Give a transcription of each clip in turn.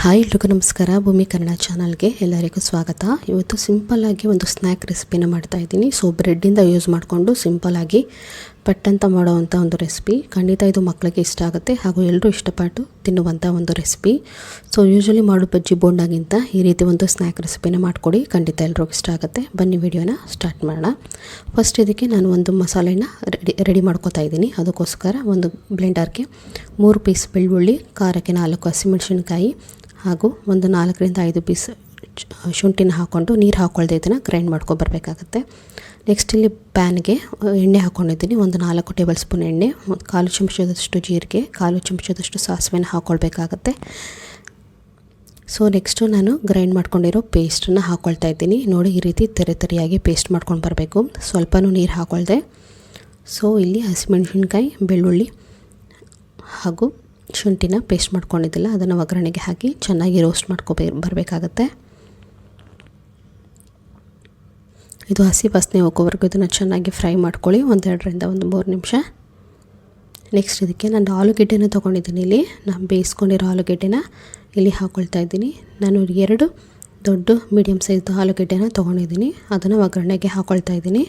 Hi ಎಲ್ರಿಗೂ ನಮಸ್ಕಾರ. ಭೂಮಿ ಕನ್ನಡ ಚಾನಲ್ಗೆ ಎಲ್ಲರಿಗೂ ಸ್ವಾಗತ. ಇವತ್ತು ಸಿಂಪಲ್ಲಾಗಿ ಒಂದು ಸ್ನ್ಯಾಕ್ ರೆಸಿಪಿನ ಮಾಡ್ತಾಯಿದ್ದೀನಿ. ಸೊ ಬ್ರೆಡ್ಡಿಂದ ಯೂಸ್ ಮಾಡಿಕೊಂಡು ಸಿಂಪಲ್ಲಾಗಿ ಪಟ್ಟಂತ ಮಾಡೋವಂಥ ಒಂದು ರೆಸಿಪಿ. ಖಂಡಿತ ಇದು ಮಕ್ಕಳಿಗೆ ಇಷ್ಟ ಆಗುತ್ತೆ ಹಾಗೂ ಎಲ್ಲರೂ ಇಷ್ಟಪಟ್ಟು ತಿನ್ನುವಂಥ ಒಂದು ರೆಸಿಪಿ. ಸೊ ಯೂಶ್ವಲಿ ಮಾಡೋ ಬಜ್ಜಿ ಬೋಂಡಾಗಿಂತ ಈ ರೀತಿ ಒಂದು ಸ್ನ್ಯಾಕ್ ರೆಸಿಪಿನ ಮಾಡಿಕೊಡಿ, ಖಂಡಿತ ಎಲ್ರಿಗೂ ಇಷ್ಟ ಆಗುತ್ತೆ. ಬನ್ನಿ ವಿಡಿಯೋನ ಸ್ಟಾರ್ಟ್ ಮಾಡೋಣ. ಫಸ್ಟ್ ಇದಕ್ಕೆ ನಾನು ಒಂದು ಮಸಾಲೆನ ರೆಡಿ ಮಾಡ್ಕೊತಾ ಇದ್ದೀನಿ. ಅದಕ್ಕೋಸ್ಕರ ಒಂದು ಬ್ಲೆಂಡರ್ಗೆ 3 ಪೀಸ್ ಬೆಳ್ಳುಳ್ಳಿ, ಖಾರಕ್ಕೆ 4 ಹಸಿಮೆಣಸಿನ್ಕಾಯಿ ಹಾಗೂ ಒಂದು 4 ರಿಂದ 5 ಪೀಸ್ ಶುಂಠಿನ ಹಾಕ್ಕೊಂಡು ನೀರು ಹಾಕ್ಕೊಳ್ದೆ ಇದನ್ನು ಗ್ರೈಂಡ್ ಮಾಡ್ಕೊಬರ್ಬೇಕಾಗತ್ತೆ. ನೆಕ್ಸ್ಟ್ ಇಲ್ಲಿ ಪ್ಯಾನ್ಗೆ ಎಣ್ಣೆ ಹಾಕ್ಕೊಂಡಿದ್ದೀನಿ. ಒಂದು 4 ಟೇಬಲ್ ಸ್ಪೂನ್ ಎಣ್ಣೆ, 1/4 ಚಮಚದಷ್ಟು ಜೀರಿಗೆ, 1/4 ಚಮಚದಷ್ಟು ಸಾಸಿವೆನ ಹಾಕ್ಕೊಳ್ಬೇಕಾಗತ್ತೆ. ಸೊ ನೆಕ್ಸ್ಟು ನಾನು ಗ್ರೈಂಡ್ ಮಾಡ್ಕೊಂಡಿರೋ ಪೇಸ್ಟನ್ನು ಹಾಕ್ಕೊಳ್ತಾ ಇದ್ದೀನಿ. ನೋಡಿ, ಈ ರೀತಿ ತೆರೆಯಾಗಿ ಪೇಸ್ಟ್ ಮಾಡ್ಕೊಂಡು ಬರಬೇಕು. ಸ್ವಲ್ಪನೂ ನೀರು ಹಾಕ್ಕೊಳ್ದೆ. ಸೊ ಇಲ್ಲಿ ಹಸಿಮೆಣಸಿನ್ಕಾಯಿ, ಬೆಳ್ಳುಳ್ಳಿ ಹಾಗೂ ಶುಂಠಿನ ಪೇಸ್ಟ್ ಮಾಡ್ಕೊಂಡಿದ್ದಿಲ್ಲ, ಅದನ್ನು ಒಗ್ಗರಣೆಗೆ ಹಾಕಿ ಚೆನ್ನಾಗಿ ರೋಸ್ಟ್ ಬರಬೇಕಾಗತ್ತೆ. ಇದು ಹಸಿ ವಾಸನೆ ಹೋಗೋವರೆಗೂ ಇದನ್ನು ಚೆನ್ನಾಗಿ ಫ್ರೈ ಮಾಡ್ಕೊಳ್ಳಿ, 1-2 ರಿಂದ 3 ನಿಮಿಷ. ನೆಕ್ಸ್ಟ್ ಇದಕ್ಕೆ ನಾನು ಆಲೂಗೆಡ್ಡೆನ ತೊಗೊಂಡಿದ್ದೀನಿ. ಇಲ್ಲಿ ನಾನು ಬೇಯಿಸ್ಕೊಂಡಿರೋ ಆಲೂಗೆಡ್ಡೆನ ಇಲ್ಲಿ ಹಾಕ್ಕೊಳ್ತಾ ಇದ್ದೀನಿ. ನಾನು 2 ದೊಡ್ಡ ಮೀಡಿಯಮ್ ಸೈಜ್ ಆಲೂಗೆಡ್ಡೆನ ತೊಗೊಂಡಿದ್ದೀನಿ. ಅದನ್ನು ಒಗ್ಗರಣೆಗೆ ಹಾಕ್ಕೊಳ್ತಾ ಇದ್ದೀನಿ.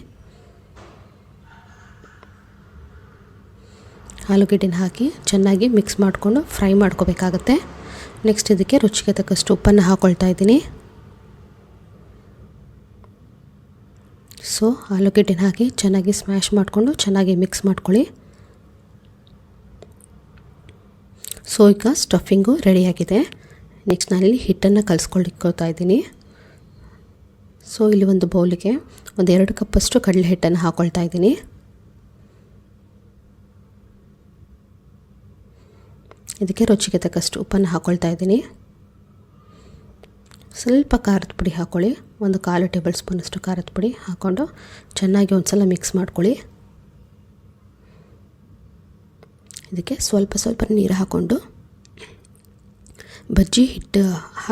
ಆಲೂಗೆಡ್ಡೆನ ಹಾಕಿ ಚೆನ್ನಾಗಿ ಮಿಕ್ಸ್ ಮಾಡಿಕೊಂಡು ಫ್ರೈ ಮಾಡ್ಕೋಬೇಕಾಗತ್ತೆ. ನೆಕ್ಸ್ಟ್ ಇದಕ್ಕೆ ರುಚಿಗೆ ತಕ್ಕಷ್ಟು ಉಪ್ಪನ್ನು ಹಾಕ್ಕೊಳ್ತಾ ಇದ್ದೀನಿ. ಸೊ ಆಲೂಗೆಡ್ಡೆನ ಹಾಕಿ ಚೆನ್ನಾಗಿ ಸ್ಮ್ಯಾಶ್ ಮಾಡಿಕೊಂಡು ಚೆನ್ನಾಗಿ ಮಿಕ್ಸ್ ಮಾಡ್ಕೊಳ್ಳಿ. ಸೊ ಈಗ ಸ್ಟಫಿಂಗು ರೆಡಿಯಾಗಿದೆ. ನೆಕ್ಸ್ಟ್ ನಾನಿಲ್ಲಿ ಹಿಟ್ಟನ್ನು ಕಲಿಸ್ಕೊಳ್ತಾ ಇದ್ದೀನಿ. ಸೊ ಇಲ್ಲಿ ಒಂದು ಬೌಲಿಗೆ 2 ಕಪ್ಪಷ್ಟು ಕಡಲೆ ಹಿಟ್ಟನ್ನು ಹಾಕ್ಕೊಳ್ತಾ ಇದ್ದೀನಿ. ಇದಕ್ಕೆ ರುಚಿಗೆ ತಕ್ಕಷ್ಟು ಉಪ್ಪನ್ನು ಹಾಕ್ಕೊಳ್ತಾ ಇದ್ದೀನಿ. ಸ್ವಲ್ಪ ಖಾರದ ಪುಡಿ ಹಾಕ್ಕೊಳ್ಳಿ, 1/4 ಟೇಬಲ್ ಸ್ಪೂನಷ್ಟು ಖಾರದ ಪುಡಿ ಹಾಕ್ಕೊಂಡು ಚೆನ್ನಾಗಿ ಒಂದು ಸಲ ಮಿಕ್ಸ್ ಮಾಡ್ಕೊಳ್ಳಿ. ಇದಕ್ಕೆ ಸ್ವಲ್ಪ ನೀರು ಹಾಕ್ಕೊಂಡು ಬಜ್ಜಿ ಹಿಟ್ಟು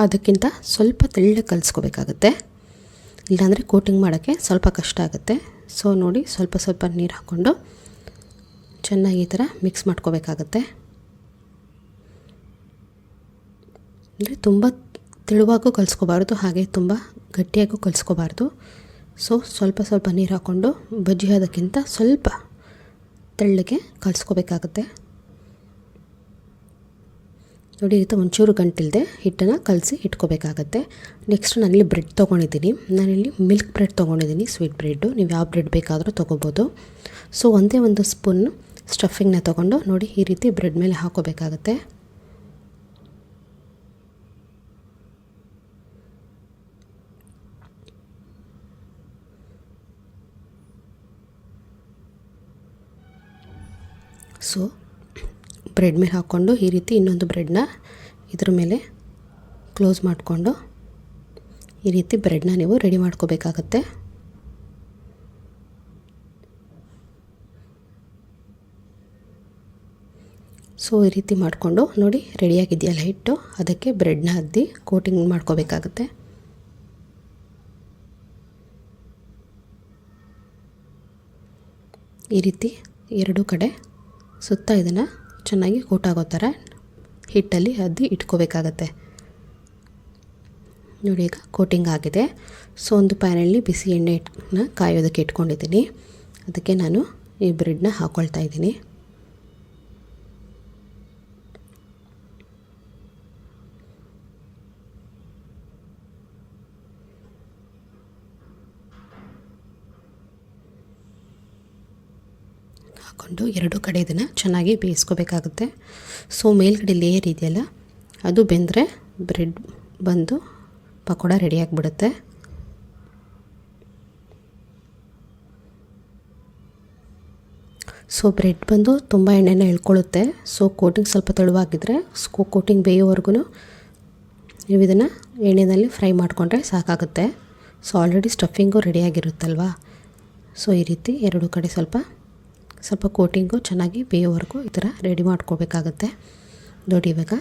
ಅದಕ್ಕಿಂತ ಸ್ವಲ್ಪ ತೆಳ್ಳಗೆ ಕಲಿಸ್ಕೋಬೇಕಾಗತ್ತೆ, ಇಲ್ಲಾಂದರೆ ಕೋಟಿಂಗ್ ಮಾಡೋಕ್ಕೆ ಸ್ವಲ್ಪ ಕಷ್ಟ ಆಗುತ್ತೆ. ಸೊ ನೋಡಿ, ಸ್ವಲ್ಪ ನೀರು ಹಾಕ್ಕೊಂಡು ಚೆನ್ನಾಗಿ ಈ ಥರ ಮಿಕ್ಸ್ ಮಾಡ್ಕೋಬೇಕಾಗತ್ತೆ. ಅಂದರೆ ತುಂಬ ತೆಳುವಾಗೂ ಕಲಿಸ್ಕೋಬಾರ್ದು, ಹಾಗೆ ತುಂಬ ಗಟ್ಟಿಯಾಗೂ ಕಲಿಸ್ಕೋಬಾರ್ದು. ಸೊ ಸ್ವಲ್ಪ ನೀರು ಹಾಕ್ಕೊಂಡು ಬಜ್ಜಿ ಅದಕ್ಕಿಂತ ಸ್ವಲ್ಪ ತೆಳ್ಳಗೆ ಕಲಿಸ್ಕೋಬೇಕಾಗತ್ತೆ. ನೋಡಿ, ಈ ರೀತಿ ಒಂಚೂರು ಗಂಟಿಲ್ಲದೆ ಹಿಟ್ಟನ್ನು ಕಲಸಿ ಇಟ್ಕೋಬೇಕಾಗತ್ತೆ. ನೆಕ್ಸ್ಟ್ ನಾನಿಲ್ಲಿ ಬ್ರೆಡ್ ತೊಗೊಂಡಿದ್ದೀನಿ. ನಾನಿಲ್ಲಿ ಮಿಲ್ಕ್ ಬ್ರೆಡ್ ತೊಗೊಂಡಿದ್ದೀನಿ, ಸ್ವೀಟ್ ಬ್ರೆಡ್ಡು. ನೀವು ಯಾವ ಬ್ರೆಡ್ ಬೇಕಾದರೂ ತೊಗೋಬೋದು. ಸೊ ಒಂದೇ ಒಂದು ಸ್ಪೂನ್ ಸ್ಟಫಿಂಗ್ನ ತೊಗೊಂಡು ನೋಡಿ ಈ ರೀತಿ ಬ್ರೆಡ್ ಮೇಲೆ ಹಾಕ್ಕೋಬೇಕಾಗತ್ತೆ. ಸೊ ಬ್ರೆಡ್ ಮೇಲೆ ಹಾಕ್ಕೊಂಡು ಈ ರೀತಿ ಇನ್ನೊಂದು ಬ್ರೆಡ್ನ ಇದ್ರ ಮೇಲೆ ಕ್ಲೋಸ್ ಮಾಡಿಕೊಂಡು ಈ ರೀತಿ ಬ್ರೆಡ್ನ ನೀವು ರೆಡಿ ಮಾಡ್ಕೋಬೇಕಾಗತ್ತೆ. ಸೊ ಈ ರೀತಿ ಮಾಡಿಕೊಂಡು ನೋಡಿ ರೆಡಿಯಾಗಿದೆಯಲ್ಲ ಹಿಟ್ಟು, ಅದಕ್ಕೆ ಬ್ರೆಡ್ನ ಅದ್ದಿ ಕೋಟಿಂಗ್ ಮಾಡ್ಕೋಬೇಕಾಗತ್ತೆ. ಈ ರೀತಿ 2 ಕಡೆ ಸುತ್ತ ಇದನ್ನು ಚೆನ್ನಾಗಿ ಕೋಟಾಗೋ ಥರ ಹಿಟ್ಟಲ್ಲಿ ಅದ್ದಿ ಇಟ್ಕೋಬೇಕಾಗತ್ತೆ. ನೋಡಿ, ಈಗ ಕೋಟಿಂಗ್ ಆಗಿದೆ. ಸೊ ಒಂದು ಪ್ಯಾನಲ್ಲಿ ಬಿಸಿ ಎಣ್ಣೆನ ಕಾಯೋದಕ್ಕೆ ಇಟ್ಕೊಂಡಿದ್ದೀನಿ. ಅದಕ್ಕೆ ನಾನು ಈ ಬ್ರೆಡ್ನ ಹಾಕ್ಕೊಳ್ತಾ ಇದ್ದೀನಿ. ಹಾಕ್ಕೊಂಡು 2 ಕಡೆ ಇದನ್ನು ಚೆನ್ನಾಗಿ ಬೇಯಿಸ್ಕೋಬೇಕಾಗುತ್ತೆ. ಸೊ ಮೇಲ್ಗಡೆ ಲೇಯರ್ ಇದೆಯಲ್ಲ, ಅದು ಬೆಂದರೆ ಬ್ರೆಡ್ ಬಂದು ಪಕೋಡ ರೆಡಿಯಾಗಿಬಿಡುತ್ತೆ. ಸೊ ಬ್ರೆಡ್ ಬಂದು ತುಂಬ ಎಣ್ಣೆನ ಎಳ್ಕೊಳ್ಳುತ್ತೆ. ಸೊ ಕೋಟಿಂಗ್ ಸ್ವಲ್ಪ ತೆಳುವಾಗಿದ್ದರೆ ಕೋಟಿಂಗ್ ಬೇಯೋವರೆಗೂ ನೀವು ಇದನ್ನು ಎಣ್ಣೆಯಲ್ಲಿ ಫ್ರೈ ಮಾಡಿಕೊಂಡ್ರೆ ಸಾಕಾಗುತ್ತೆ. ಸೊ ಆಲ್ರೆಡಿ ಸ್ಟಫಿಂಗು ರೆಡಿಯಾಗಿರುತ್ತಲ್ವ. ಸೊ ಈ ರೀತಿ 2 ಕಡೆ ಸ್ವಲ್ಪ ಕೋಟಿಂಗು ಚೆನ್ನಾಗಿ ಬೇಯೋವರೆಗೂ ಈ ಥರ ರೆಡಿ ಮಾಡ್ಕೋಬೇಕಾಗತ್ತೆ. ನೋಡಿ, ಇವಾಗ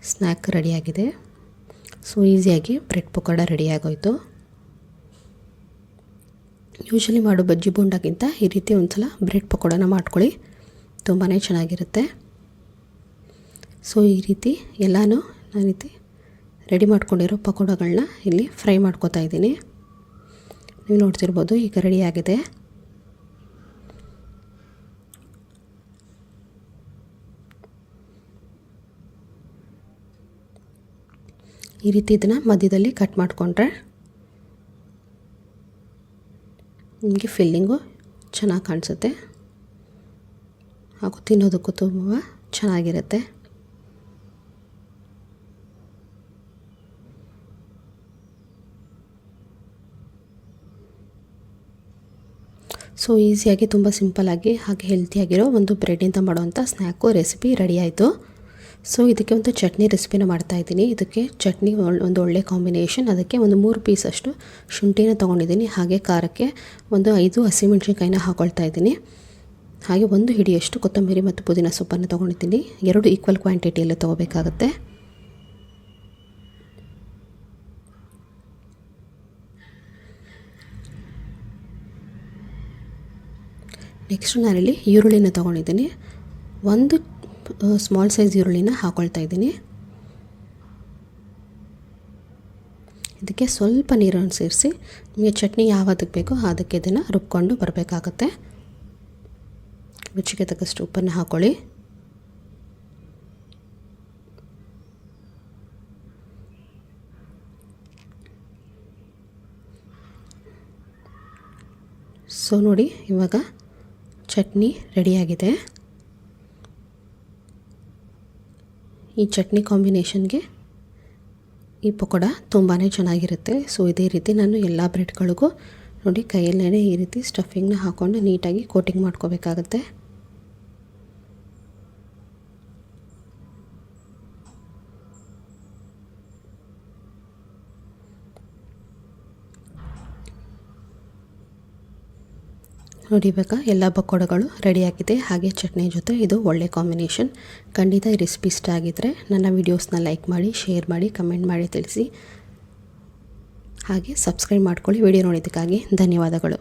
ಸ್ನ್ಯಾಕ್ ರೆಡಿಯಾಗಿದೆ. ಸೊ ಈಸಿಯಾಗಿ ಬ್ರೆಡ್ ಪಕೋಡ ರೆಡಿಯಾಗೋಯಿತು. ಯೂಶ್ವಲಿ ಮಾಡೋ ಬಜ್ಜಿ ಬೋಂಡಾಗಿಂತ ಈ ರೀತಿ ಒಂದು ಸಲ ಬ್ರೆಡ್ ಪಕೋಡನ ಮಾಡ್ಕೊಳ್ಳಿ, ತುಂಬಾ ಚೆನ್ನಾಗಿರುತ್ತೆ. ಸೊ ಈ ರೀತಿ ಎಲ್ಲನೂ ನಾನು ರೀತಿ ರೆಡಿ ಮಾಡ್ಕೊಂಡಿರೋ ಪಕೋಡಗಳನ್ನ ಇಲ್ಲಿ ಫ್ರೈ ಮಾಡ್ಕೊತಾ ಇದ್ದೀನಿ. ನೀವು ನೋಡ್ತಿರ್ಬೋದು ಈಗ ರೆಡಿಯಾಗಿದೆ. ಈ ರೀತಿ ಇದನ್ನು ಮಧ್ಯದಲ್ಲಿ ಕಟ್ ಮಾಡಿಕೊಂಡ್ರೆ ನಿಮಗೆ ಫಿಲ್ಲಿಂಗು ಚೆನ್ನಾಗಿ ಕಾಣಿಸುತ್ತೆ ಹಾಗೂ ತಿನ್ನೋದಕ್ಕೂ ತುಂಬ ಚೆನ್ನಾಗಿರುತ್ತೆ. ಸೊ ಈಸಿಯಾಗಿ ತುಂಬ ಸಿಂಪಲ್ಲಾಗಿ ಹಾಗೆ ಹೆಲ್ತಿಯಾಗಿರೋ ಒಂದು ಬ್ರೆಡ್ಡಿಂದ ಮಾಡುವಂಥ ಸ್ನ್ಯಾಕು ರೆಸಿಪಿ ರೆಡಿ ಆಯಿತು. ಸೊ ಇದಕ್ಕೆ ಒಂದು ಚಟ್ನಿ ರೆಸಿಪಿನ ಮಾಡ್ತಾಯಿದ್ದೀನಿ. ಇದಕ್ಕೆ ಚಟ್ನಿ ಒಂದು ಒಳ್ಳೆ ಕಾಂಬಿನೇಷನ್. ಅದಕ್ಕೆ ಒಂದು 3 ಪೀಸಷ್ಟು ಶುಂಠಿನ ತೊಗೊಂಡಿದ್ದೀನಿ. ಹಾಗೆ ಖಾರಕ್ಕೆ ಒಂದು 5 ಹಸಿಮೆಣ್ಸಿನ್ಕಾಯಿನ ಹಾಕ್ಕೊಳ್ತಾ ಇದ್ದೀನಿ. ಹಾಗೆ 1 ಹಿಡಿಯಷ್ಟು ಕೊತ್ತಂಬರಿ ಮತ್ತು ಪುದೀನ ಸೊಪ್ಪನ್ನು ತೊಗೊಂಡಿದ್ದೀನಿ. 2 ಈಕ್ವಲ್ ಕ್ವಾಂಟಿಟಿಯಲ್ಲಿ ತೊಗೋಬೇಕಾಗುತ್ತೆ. ನೆಕ್ಸ್ಟ್ ನಾನಿಲ್ಲಿ ಈರುಳ್ಳಿನ ತೊಗೊಂಡಿದ್ದೀನಿ. 1 ಸ್ಮಾಲ್ ಸೈಜ್ ಈರುಳ್ಳಿನ ಹಾಕ್ಕೊಳ್ತಾ ಇದ್ದೀನಿ. ಇದಕ್ಕೆ ಸ್ವಲ್ಪ ನೀರನ್ನು ಸೇರಿಸಿ ನಿಮಗೆ ಚಟ್ನಿ ಯಾವುದಕ್ಕೆ ಬೇಕೋ ಅದಕ್ಕೆ ಇದನ್ನು ರುಬ್ಕೊಂಡು ಬರಬೇಕಾಗತ್ತೆ. ರುಚಿಗೆ ತಕ್ಕಷ್ಟು ಉಪ್ಪನ್ನು ಹಾಕ್ಕೊಳ್ಳಿ. ಸೊ ನೋಡಿ ಇವಾಗ ಚಟ್ನಿ ರೆಡಿಯಾಗಿದೆ. ಈ ಚಟ್ನಿ ಕಾಂಬಿನೇಷನ್ಗೆ ಈ ಪಕೋಡ ತುಂಬಾ ಚೆನ್ನಾಗಿರುತ್ತೆ. ಸೊ ಇದೇ ರೀತಿ ನಾನು ಎಲ್ಲ ಬ್ರೆಡ್ಗಳಿಗೂ ನೋಡಿ ಕೈಯಲ್ಲೇ ಈ ರೀತಿ ಸ್ಟಫಿಂಗ್ನ ಹಾಕ್ಕೊಂಡು ನೀಟಾಗಿ ಕೋಟಿಂಗ್ ಮಾಡ್ಕೋಬೇಕಾಗತ್ತೆ. ನೋಡಿ ಇವಾಗ ಎಲ್ಲ ಪಕೋಡಗಳು ರೆಡಿಯಾಗಿದೆ. ಹಾಗೆ ಚಟ್ನಿ ಜೊತೆ ಇದು ಒಳ್ಳೆ ಕಾಂಬಿನೇಷನ್. ಖಂಡಿತ ಈ ರೆಸಿಪಿ ಇಷ್ಟ ಆಗಿದ್ದರೆ ನನ್ನ ವೀಡಿಯೋಸ್ನ ಲೈಕ್ ಮಾಡಿ, ಶೇರ್ ಮಾಡಿ, ಕಮೆಂಟ್ ಮಾಡಿ ತಿಳಿಸಿ. ಹಾಗೆ ಸಬ್ಸ್ಕ್ರೈಬ್ ಮಾಡ್ಕೊಳ್ಳಿ. ವಿಡಿಯೋ ನೋಡಿದ್ದಕ್ಕಾಗಿ ಧನ್ಯವಾದಗಳು.